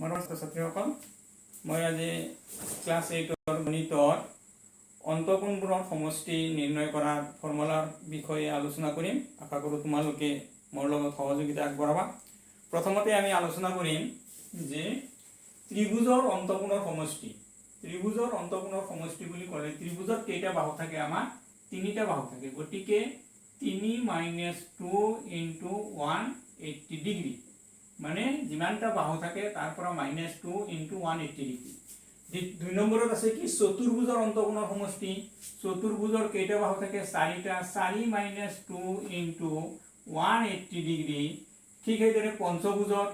নমস্কাৰ ছাত্ৰীসকল, মই আজি ক্লাছ 8ৰ গণিতৰ অন্তঃকোণবোৰৰ সমষ্টি নিৰ্ণয় কৰাৰ ফৰ্মুলাৰ বিষয়ে আলোচনা কৰিম। আশা কৰোঁ তোমালোকে মোৰ লগত সহযোগিতা আগবঢ়াবা। প্ৰথমতে আমি আলোচনা কৰিম যে ত্ৰিভুজৰ অন্তঃকোণৰ সমষ্টি। ত্ৰিভুজৰ অন্তঃকোণৰ সমষ্টি বুলি ক'লে ত্ৰিভুজত কেইটা বাহু থাকে? আমাৰ তিনিটা বাহু থাকে। গতিকে 3 - 2 × 180 ডিগ্ৰী, মানে যিমানটা বাহু থাকে তাৰ পৰা -2 × 180 ডিগ্ৰী। 2 নম্বৰত আছে কি? চতুৰ্ভুজৰ অন্তঃকোণৰ সমষ্টি। চতুৰ্ভুজৰ কেইটা বাহু থাকে? 4টা। 4 - 2 × 180 ডিগ্ৰী। ঠিক সেইদৰে পঞ্চভুজৰ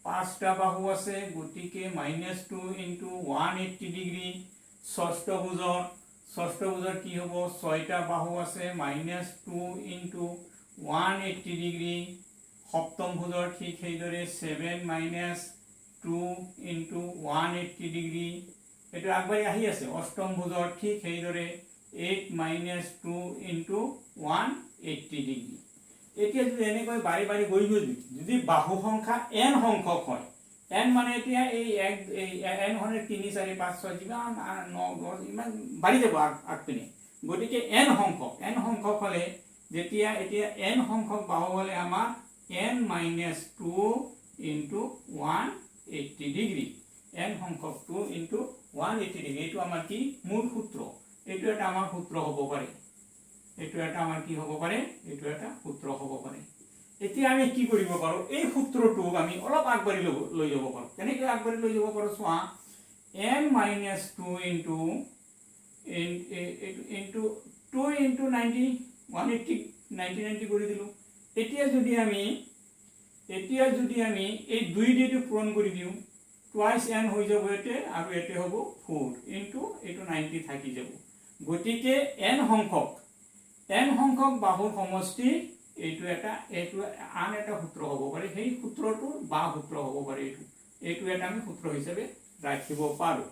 5টা বাহু আছে, গতিকে -2 × 180 ডিগ্ৰী। ষষ্ঠভুজৰ কি হ'ব? 6টা বাহু আছে, -2 × 180 ডিগ্ৰী। সপ্তম ভুজৰ ঠিক সেইদৰে 7 - 2 × 180 ডিগ্ৰী। এইটো আগবাঢ়ি আহি আছে। অষ্টম ভুজৰ ঠিক সেইদৰে 8 - 2 × 180 ডিগ্ৰী। এতিয়া যদি এনেকৈ বাৰে বাৰে গৈ যদি বাহু সংখ্যা n সংখ্যক হয়, n মানে এতিয়া এই n হ'লে 3 4 5 6 যিমান 9 10 ইমান বাঢ়ি যাব আগপিনে। গতিকে n সংখ্যক হ'লে যেতিয়া এতিয়া n সংখ্যক বাহু হ'লে আমাৰ n - 2 × 180 ডিগ্ৰী। n সংখ্যক 2 × 180 ডিগ্ৰী। এইটো আমাৰ কি? মূল সূত্ৰ। এইটো এটা আমাৰ সূত্ৰ হ'ব পাৰে। এইটো এটা আমাৰ কি হ'ব পাৰে? এইটো এটা সূত্ৰ হ'ব পাৰে। এতিয়া আমি কি কৰিব পাৰোঁ? এই সূত্ৰটোক আমি অলপ আগবাঢ়ি লৈ যাব পাৰোঁ। কেনেকৈ আগবাঢ়ি লৈ যাব পাৰোঁ? চোৱা, n - 2 × 90 180 90 কৰি দিলোঁ। এতিয়া যদি আমি এই 2 দিটো পূৰণ কৰি দিওঁ, টুৱাইচ n হৈ যাব ইয়াতে, আৰু ইয়াতে হ'ব 4 × এইটো 90 থাকি যাব। গতিকে n সংখ্যক বাহুৰ সমষ্টি এইটো আন এটা সূত্ৰ হ'ব পাৰে। সেই সূত্ৰটোৰ বা সূত্ৰ হ'ব পাৰে। এইটো এটা আমি সূত্ৰ হিচাপে ৰাখিব পাৰোঁ।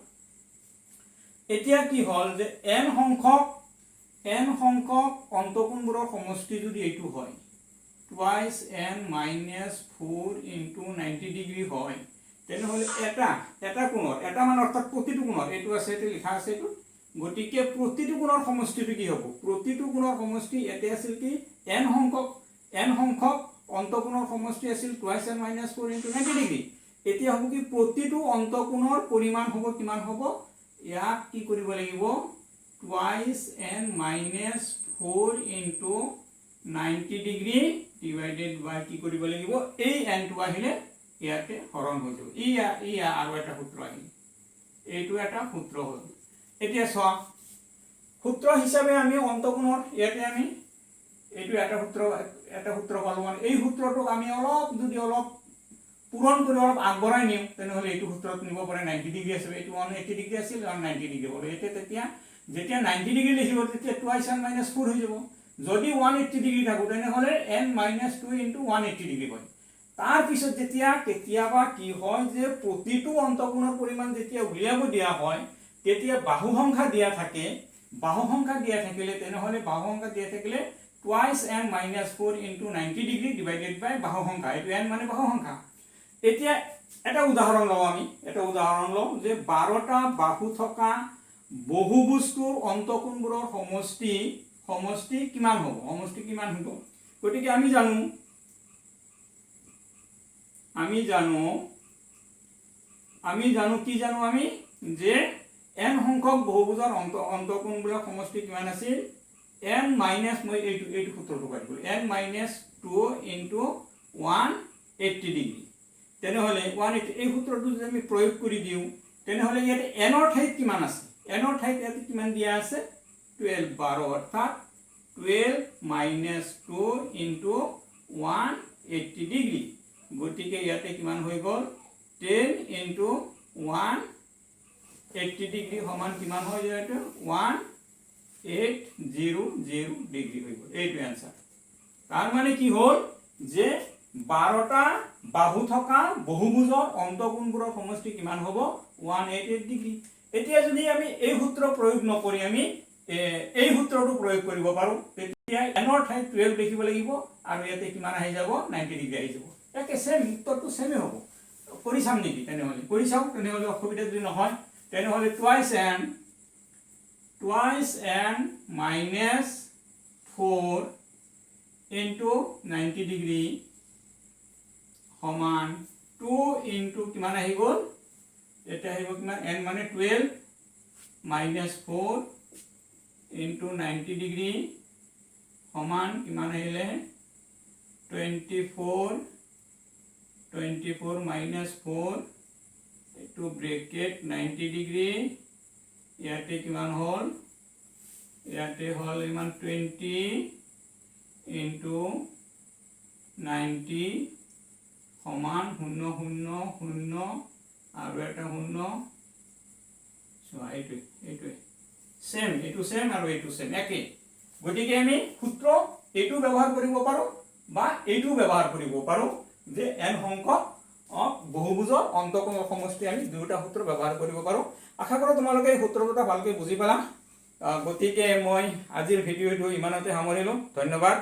এতিয়া কি হ'ল যে n সংখ্যক অন্তঃকোণবোৰৰ সমষ্টি যদি এইটো হয়, টুৱাইচ n - 4 × 90 ডিগ্ৰী হয়, তেনেহ'লে এটা কোণৰ, এটা মানে অৰ্থাৎ প্ৰতিটো কোণৰ, এইটো আছে, এইটো লিখা আছে এইটো। গতিকে প্ৰতিটো কোণৰ সমষ্টিটো কি হ'ব? প্ৰতিটো কোণৰ সমষ্টি ইয়াতে আছিল কি? n সংখ্যক অন্তঃকোণৰ সমষ্টি আছিল টুৱাইচ n - 4 × 90 ডিগ্ৰী। এতিয়া হ'ব কি? প্ৰতিটো অন্তঃকোণৰ পৰিমাণ হ'ব কিমান হ'ব? ইয়াক কি কৰিব লাগিব? টুৱাইচ n - 4 × 90 ডিগ্ৰী ডিভাইডেড বাই কি কৰিব লাগিব? এই n টো আহিলে ইয়াতে হৰণ হৈ যাব। ই আৰু এটা সূত্ৰ আহিল। এইটো এটা সূত্ৰ হ'ল। এতিয়া চোৱা, সূত্ৰ হিচাপে আমি অন্তঃকোণৰ ইয়াতে আমি এইটো এটা সূত্ৰ পালোঁ। মানে এই সূত্ৰটোক আমি অলপ পূৰণ কৰি অলপ আগবঢ়াই নিওঁ, তেনেহ'লে এইটো সূত্ৰত নিব পাৰে। 90 ডিগ্ৰী আছিল, এইটো 180 ডিগ্ৰী আছিল, 90 ডিগ্ৰী হ'ল। এতিয়া যেতিয়া 90 ডিগ্ৰী লিখিব, তেতিয়া টুৱাইচ n - 4 হৈ যাব। যদি 180 ডিগ্ৰী থাকোঁ, তেনেহ'লে n - 2 × 180 ডিগ্ৰী হয়। তাৰপিছত কেতিয়াবা কি হয় যে প্ৰতিটো অন্তঃকোণৰ পৰিমাণ যেতিয়া উলিয়াব দিয়া হয়, তেতিয়া বাহু সংখ্যা দিয়া থাকিলে তেনেহ'লে টুৱাইচ n - 4 × 90 ডিগ্ৰী ডিভাইডেড বাই বাহু সংখ্যা। এইটো n মানে বাহু সংখ্যা। এতিয়া এটা উদাহৰণ লওঁ যে 12টা বাহু থকা বহুভুজটোৰ অন্তঃকোণবোৰৰ সমষ্টি কিমান হ'ব? গতিকে আমি জানো যে n সংখ্যক বহুভুজৰ অন্তঃকোণবোৰৰ সমষ্টি কিমান আছিল? মই এইটো সূত্ৰটো পাই গ'লো, n - 2 × 180 ডিগ্ৰী। তেনেহ'লে 180, এই সূত্ৰটো যদি আমি প্ৰয়োগ কৰি দিওঁ, তেনেহ'লে ইয়াতে n ৰ ঠাইত কিমান আছে? n ৰ ঠাইত ইয়াতে কিমান দিয়া আছে? 12 অৰ্থাৎ 12 - 2 × 180 ডিগ্ৰী। গতিকে ইয়াতে কিমান হৈ গ'ল? 10 × 180 ডিগ্ৰী সমান কিমান হয়? ইয়াতে 1800 ডিগ্ৰী হৈ গ'ল। এইটো এনসাৰ। তাৰ মানে কি হ'ল যে 12টা বাহু থকা বহুভুজৰ অন্তঃকোণবোৰৰ সমষ্টি কিমান হ'ব? 180 ডিগ্ৰী। এতিয়া যদি আমি এই সূত্ৰ প্ৰয়োগ নকৰি আমি এই সূত্ৰটো প্ৰয়োগ কৰিব পাৰোঁ, তেতিয়া n ৰ ঠাইত 12 লিখিব লাগিব, আৰু ইয়াতে কিমান আহি যাব? 90 ডিগ্ৰী আহি যাব। একে সেম, উত্তৰটো সেমে হ'ব। কৰি চাম নেকি তেনেহ'লে কৰি চাওঁ তেনেহ'লে অসুবিধা যদি নহয় তেনেহ'লে twice n minus 4 into 90 degree সমান 2 ইনটু কিমান আহি গ'ল এতিয়া আহিব কিমান n মানে 12 মাইনাছ 4 ইনটু 90 ডিগ্ৰী সমান কিমান আহিলে 24 মাইনাছ 4 এইটো ব্ৰেকেট 90 ডিগ্ৰী ইয়াতে কিমান হ'ল ইয়াতে হ'ল ইমান 20 ইনটু 90 সমান 0 0 0 আৰু এটা 0 চোৱা এইটোৱে সেম এইটো সেম আৰু এইটো সেম একে গতিকে আমি সূত্ৰ এইটো ব্যৱহাৰ কৰিব পাৰো বা এইটো ব্যৱহাৰ কৰিব পাৰো যে n সংখ্যক বহুভুজৰ অন্তঃকোণৰ সমষ্টি আমি দুটা সূত্ৰ ব্যৱহাৰ কৰিব পাৰো আশা কৰো তোমালোকে এই সূত্ৰ দুটা ভালকৈ বুজি পালা গতিকে মই আজিৰ ভিডিঅ'টো ইমানতে সামৰিলো ধন্যবাদ